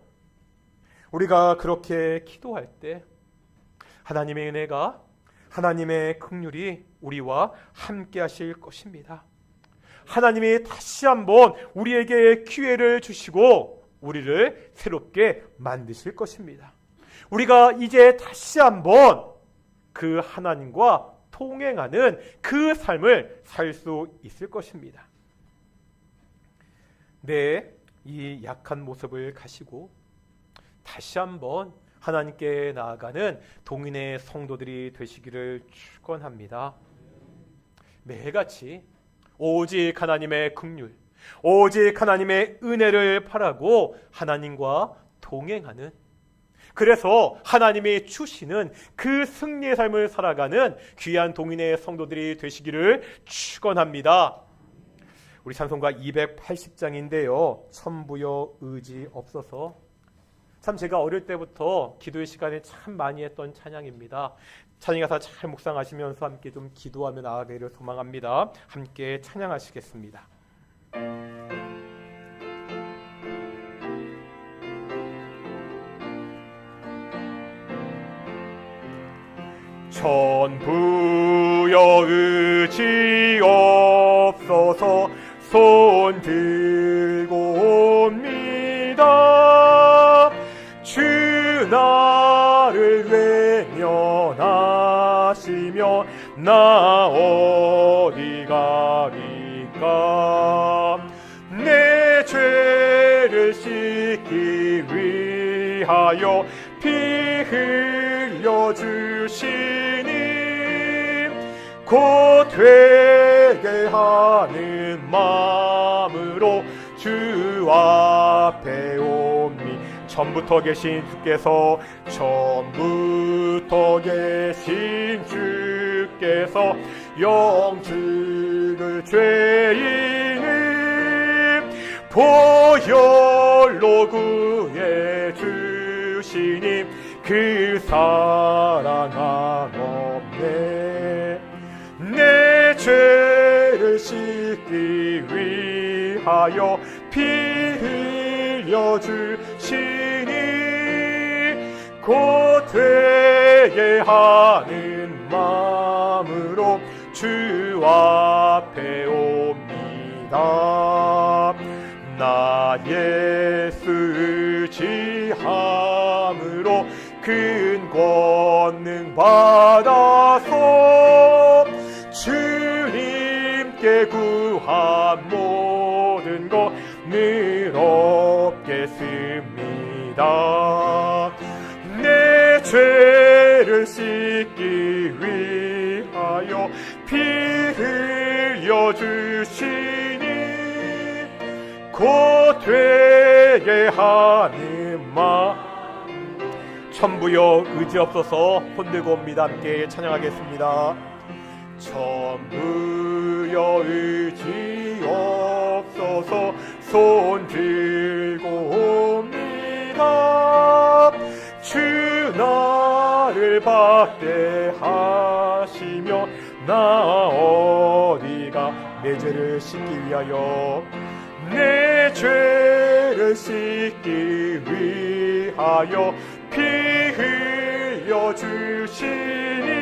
우리가 그렇게 기도할 때 하나님의 은혜가, 하나님의 긍휼이 우리와 함께 하실 것입니다. 하나님이 다시 한번 우리에게 기회를 주시고 우리를 새롭게 만드실 것입니다. 우리가 이제 다시 한번 그 하나님과 통행하는 그 삶을 살 수 있을 것입니다. 이 약한 모습을 가지고 다시 한번 하나님께 나아가는 동인의 성도들이 되시기를 축원합니다. 매일같이 오직 하나님의 긍휼, 오직 하나님의 은혜를 바라고 하나님과 동행하는, 그래서 하나님이 주시는 그 승리의 삶을 살아가는 귀한 동인의 성도들이 되시기를 축원합니다. 우리 찬송가 280장인데요. 천부여 의지 없어서. 참 제가 어릴 때부터 기도의 시간에 참 많이 했던 찬양입니다. 찬양 가사 잘 묵상하시면서 함께 좀 기도하며 나아가기를 소망합니다. 함께 찬양하시겠습니다. 천부여 의지 없어서 손 들고 옵니다. 주 나를 외면하시며 나 어디 가리까. 내 죄를 씻기 위하여 피 흘려주시니 곧 되게 하는 마음으로 주 앞에 옵니. 처음부터 계신 주께서, 처음부터 계신 주께서 영주를 죄인을 보혈로 구해 주시니 그 사랑 한없네. 내 죄를 씻기 위하여 피 흘려 주시니 곧 되게 하는 마음으로 주 앞에 옵니다. 나 예수 의지함으로 큰 권능 받아서 주님께 구한 모든 것 늘 얻겠습니다. 내 죄를 씻기 위하여 피 흘려 주시니 곧 되게 하는 마음. 천부여 의지 없어서 손 들고 옵니다. 함께 찬양하겠습니다. 천부여 의지 없어서 손 들고 옵니다. 주 나를 박대하시며 나 어디가. 내 죄를 씻기 위하여, 내 죄를 씻기 위하여 피 흘려 주시니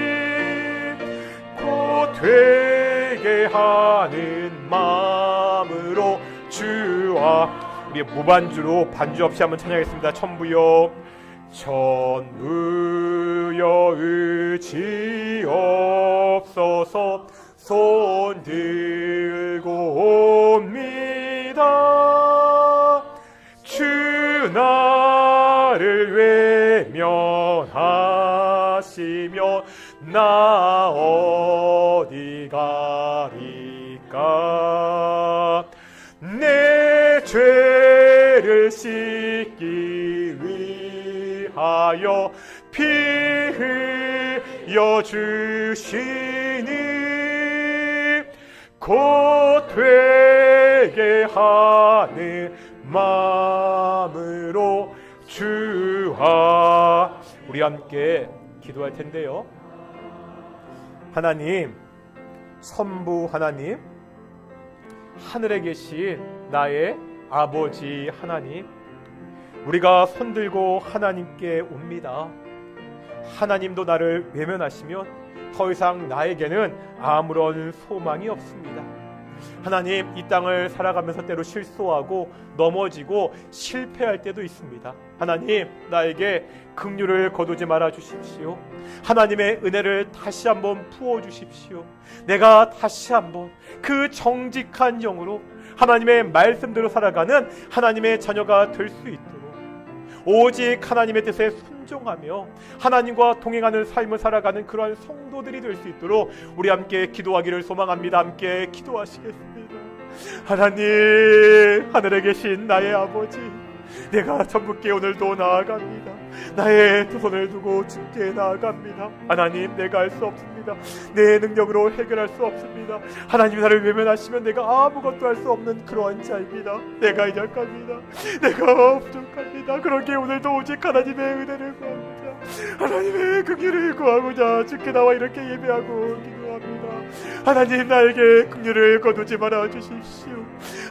곧 되게 하는 마음으로 주와. 우리 무반주로 반주 없이 한번 찬양하겠습니다. 천부여, 천부여 의지 없어서 손 들고 옵니다. 주 하시며 나 어디 가리까. 내 죄를 씻기 위하여 피 흘려 주시니 곧 되게 하는 마음으로 주하. 우리 함께 기도할 텐데요. 하나님, 선부 하나님, 하늘에 계신 나의 아버지 하나님, 우리가 손들고 하나님께 옵니다. 하나님도 나를 외면하시면 더 이상 나에게는 아무런 소망이 없습니다. 하나님, 이 땅을 살아가면서 때로 실수하고 넘어지고 실패할 때도 있습니다. 하나님, 나에게 긍휼을 거두지 말아 주십시오. 하나님의 은혜를 다시 한번 부어 주십시오. 내가 다시 한번 그 정직한 영으로 하나님의 말씀대로 살아가는 하나님의 자녀가 될 수 있도록 오직 하나님의 뜻에 순종하며 하나님과 동행하는 삶을 살아가는 그러한 성도들이 될 수 있도록 우리 함께 기도하기를 소망합니다. 함께 기도하시겠습니다. 하나님, 하늘에 계신 나의 아버지, 내가 전부께 오늘도 나아갑니다. 나의 두 손을 두고 주께 나아갑니다. 하나님, 내가 할 수 없습니다. 내 능력으로 해결할 수 없습니다. 하나님이 나를 외면하시면 내가 아무것도 할 수 없는 그러한 자입니다. 내가 이약합니다. 내가 부족합니다. 그러기에 오늘도 오직 하나님의 은혜를 구합니다. 하나님의 긍휼을 구하고자 주께 나와 이렇게 예배하고 기도합니다. 하나님, 나에게 긍휼을 거두지 말아 주십시오.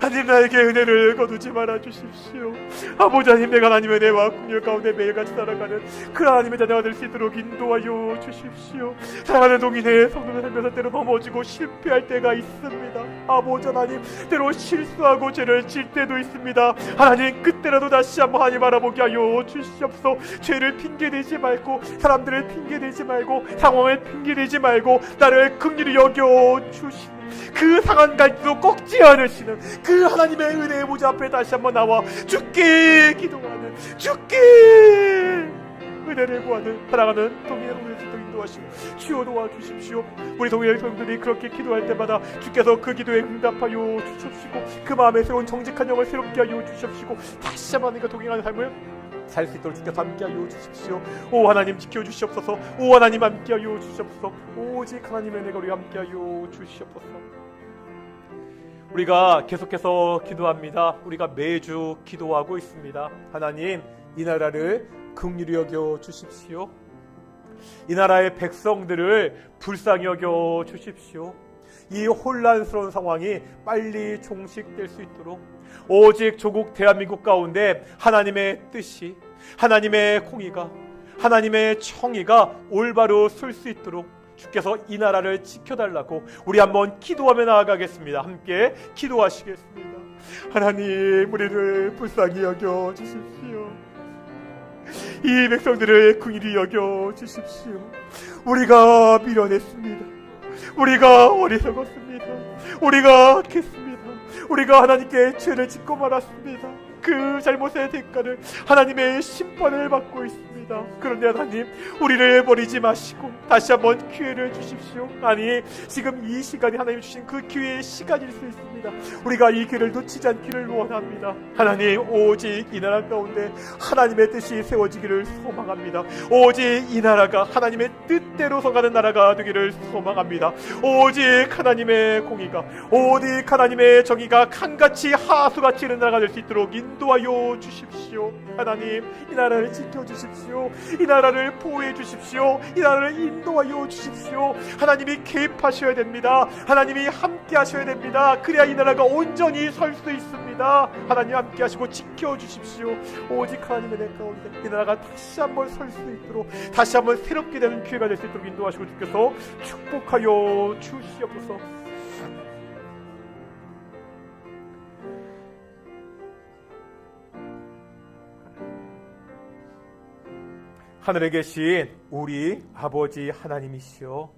하나님, 나에게 은혜를 거두지 말아 주십시오. 아버지 하나님, 내가 하나님의 은혜와 긍휼 가운데 매일같이 살아가는 그 하나님의 자녀가 될 수 있도록 인도하여 주십시오. 사랑하는 동인의 성도들 살면서 때로 넘어지고 실패할 때가 있습니다. 아버지 하나님, 때로 실수하고 죄를 질 때도 있습니다. 하나님, 그때라도 다시 한번 하나님 알아보게 하여 주시옵소서. 죄를 핑계대지 말고, 사람들을 핑계대지 말고, 상황을 핑계대지 말고, 나를 긍휼히 여겨 주시는 그 상한 갈지도 꺾지 않으시는 그 하나님의 은혜의 보좌 앞에 다시 한번 나와 주께 기도하는, 주께 은혜를 구하는 사랑하는 동일의 동일을 인도하시고 주여 도와주십시오. 우리 동일의 성도들이 그렇게 기도할 때마다 주께서 그 기도에 응답하여 주십시고 그 마음에 새로운 정직한 영을 새롭게 하여 주십시고 다시 한번 하나님과 동행하는 삶을 살 수 있도록 주께서 함께하여 주십시오. 오 하나님, 지켜주시옵소서. 오 하나님, 함께하여 주시옵소서. 오직 하나님의 은혜가 우리 함께하여 주시옵소서. 우리가 계속해서 기도합니다. 우리가 매주 기도하고 있습니다. 하나님, 이 나라를 긍휼히 여겨 주십시오. 이 나라의 백성들을 불쌍히 여겨 주십시오. 이 혼란스러운 상황이 빨리 종식될 수 있도록 오직 조국 대한민국 가운데 하나님의 뜻이, 하나님의 공의가, 하나님의 정의가 올바로 설 수 있도록 주께서 이 나라를 지켜달라고 우리 한번 기도하며 나아가겠습니다. 함께 기도하시겠습니다. 하나님, 우리를 불쌍히 여겨 주십시오. 이 백성들을 긍휼히 여겨 주십시오. 우리가 미련했습니다. 우리가 어리석었습니다. 우리가 악했습니다. 우리가 하나님께 죄를 짓고 말았습니다. 그 잘못의 대가를 하나님의 심판을 받고 있습니다. 그런데 하나님, 우리를 버리지 마시고 다시 한번 기회를 주십시오. 아니, 지금 이 시간이 하나님 주신 그 기회의 시간일 수 있습니다. 우리가 이 기회를 놓치지 않기를 원합니다. 하나님, 오직 이 나라 가운데 하나님의 뜻이 세워지기를 소망합니다. 오직 이 나라가 하나님의 뜻대로 서가는 나라가 되기를 소망합니다. 오직 하나님의 공의가, 오직 하나님의 정의가 강같이 하수같이 이른 나라가 될 수 있도록 인도하여 주십시오. 하나님, 이 나라를 지켜주십시오. 이 나라를 보호해 주십시오. 이 나라를 인도하여 주십시오. 하나님이 개입하셔야 됩니다. 하나님이 함께 하셔야 됩니다. 그래야 이 나라가 온전히 설 수 있습니다. 하나님 함께 하시고 지켜주십시오. 오직 하나님의 내 가운데 이 나라가 다시 한번 설 수 있도록, 다시 한번 새롭게 되는 기회가 될 수 있도록 인도하시고 주께서 축복하여 주시옵소서. 하늘에 계신 우리 아버지 하나님이시여,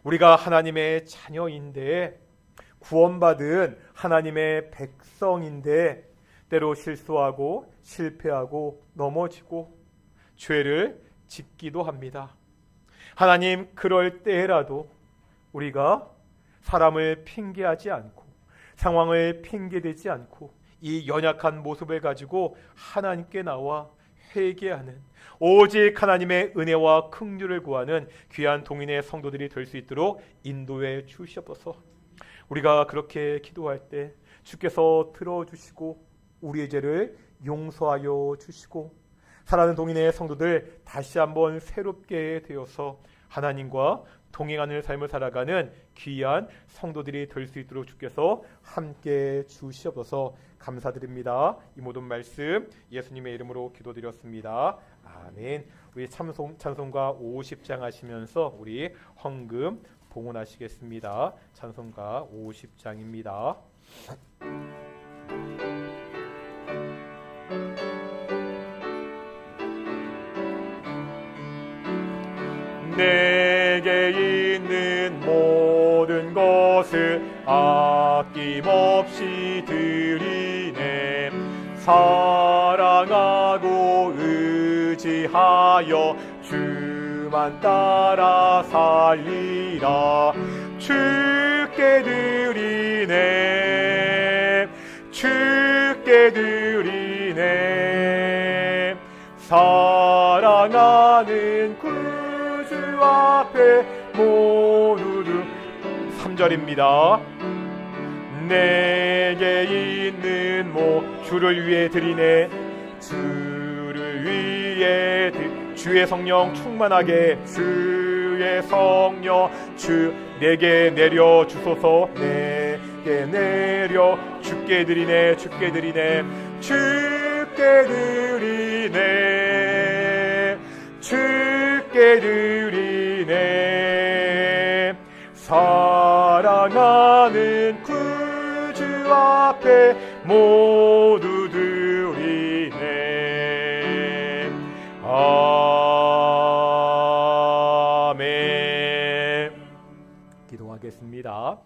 우리가 하나님의 자녀인데 구원받은 하나님의 백성인데 때로 실수하고 실패하고 넘어지고 죄를 짓기도 합니다. 하나님, 그럴 때라도 우리가 사람을 핑계하지 않고 상황을 핑계대지 않고 이 연약한 모습을 가지고 하나님께 나와 회개하는, 오직 하나님의 은혜와 긍휼을 구하는 귀한 동인의 성도들이 될 수 있도록 인도해 주시옵소서. 우리가 그렇게 기도할 때 주께서 들어주시고 우리의 죄를 용서하여 주시고 사랑하는 동인의 성도들 다시 한번 새롭게 되어서 하나님과 동행하는 삶을 살아가는 귀한 성도들이 될 수 있도록 주께서 함께 주시옵소서. 감사드립니다. 이 모든 말씀 예수님의 이름으로 기도드렸습니다. 아멘. 우리 찬송가 50장 하시면서 우리 헌금 봉헌하시겠습니다. 찬송가 50장입니다. 내게 있는 모든 것을 아낌없이 드리네. 사랑하고 의지하여 주만 따라 살리라. 주께 드리네. 주께 드리네. 사랑하는 구주 앞에 모두 3절입니다. 내게 있는 주를 위해 드리네. 주를 위해 주의 성령 충만하게 주의 성령 주 내게 내려 주소서. 내게 내려 주께 드리네. 주께 드리네. 주께 드리네. 주께 드리네. 사랑하는 구주 앞에 모두 드리네. 아멘. 기도하겠습니다.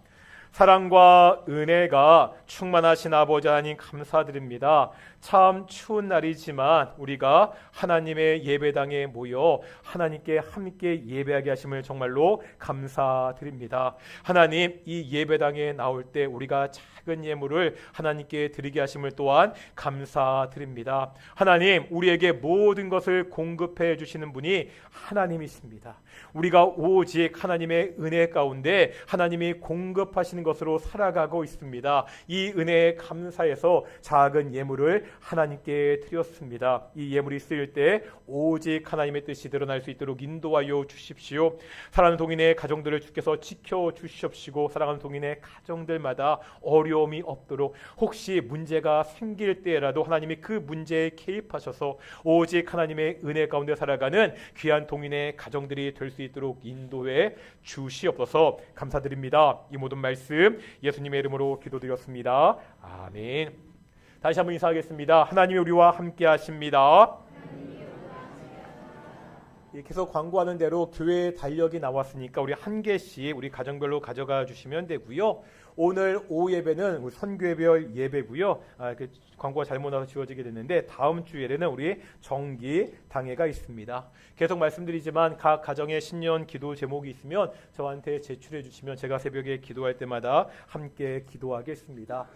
사랑과 은혜가 충만하신 아버지 하나님 감사드립니다. 참 추운 날이지만 우리가 하나님의 예배당에 모여 하나님께 함께 예배하게 하심을 정말로 감사드립니다. 하나님, 이 예배당에 나올 때 우리가 작은 예물을 하나님께 드리게 하심을 또한 감사드립니다. 하나님, 우리에게 모든 것을 공급해 주시는 분이 하나님이십니다. 우리가 오직 하나님의 은혜 가운데 하나님이 공급하시는 것으로 살아가고 있습니다. 이 은혜에 감사해서 작은 예물을 하나님께 드렸습니다. 이 예물이 쓰일 때 오직 하나님의 뜻이 드러날 수 있도록 인도하여 주십시오. 사랑하는 동인의 가정들을 주께서 지켜주시옵시고 사랑하는 동인의 가정들마다 어려움이 없도록 혹시 문제가 생길 때라도 하나님이 그 문제에 개입하셔서 오직 하나님의 은혜 가운데 살아가는 귀한 동인의 가정들이 될 수 있도록 인도해 주시옵소서. 감사드립니다. 이 모든 말씀 예수님의 이름으로 기도드렸습니다. 아멘. 다시 한번 인사하겠습니다. 하나님이 우리와 함께 하십니다. 계속 광고하는 대로 교회 달력이 나왔으니까 우리 한 개씩 우리 가정별로 가져가 주시면 되고요. 오늘 오후 예배는 선교회별 예배고요. 광고가 잘못 나와서 지워지게 됐는데 다음 주에는 우리 정기 당회가 있습니다. 계속 말씀드리지만 각 가정의 신년 기도 제목이 있으면 저한테 제출해 주시면 제가 새벽에 기도할 때마다 함께 기도하겠습니다.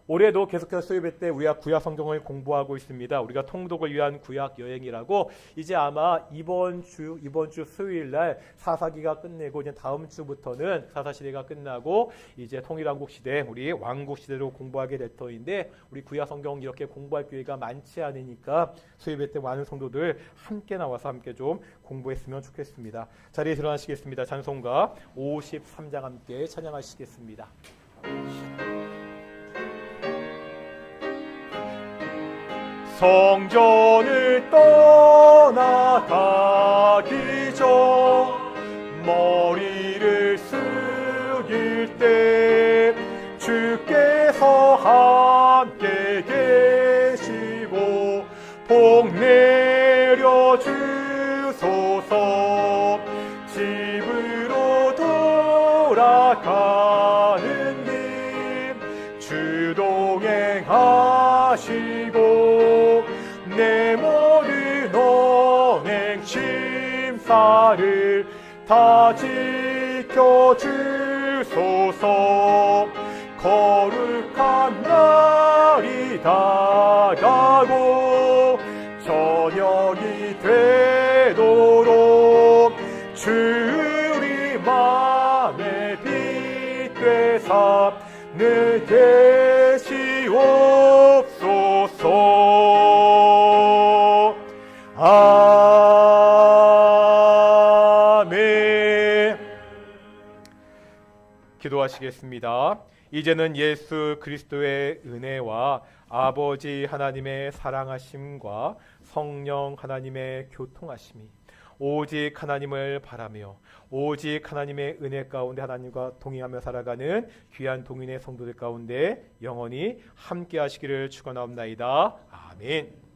올해도 계속해서 수요예배 때 우리가 구약 성경을 공부하고 있습니다. 우리가 통독을 위한 구약 여행이라고 이제 아마 이번 주 수요일 날 사사기가 끝내고 이제 다음 주부터는 사사 시대가 끝나고 이제 통일왕국 시대, 우리 왕국 시대로 공부하게 될 터인데 우리 구약 성경 이렇게 공부할 기회가 많지 않으니까 수요예배 때 많은 성도들 함께 나와서 함께 좀 공부했으면 좋겠습니다. 자리에 일어나시겠습니다. 찬송가 53장 함께 찬양하시겠습니다. 성전을 떠나가기 전 머리를 숙일 때 주께서 함께 계시고 복 내려 주소서. 집으로 돌아가는 길 주 동행하시고 내 모든 언행 심사를 다 지켜주소서. 거룩한 날이 다가고 저녁이 되도록 주님만의 빛 되사 늘 계시옵소서. 아멘. 기도하시겠습니다. 이제는 예수 그리스도의 은혜와 아버지 하나님의 사랑하심과 성령 하나님의 교통하심이 오직 하나님을 바라며 오직 하나님의 은혜 가운데 하나님과 동행하며 살아가는 귀한 동인의 성도들 가운데 영원히 함께 하시기를 축원하옵나이다. 아멘.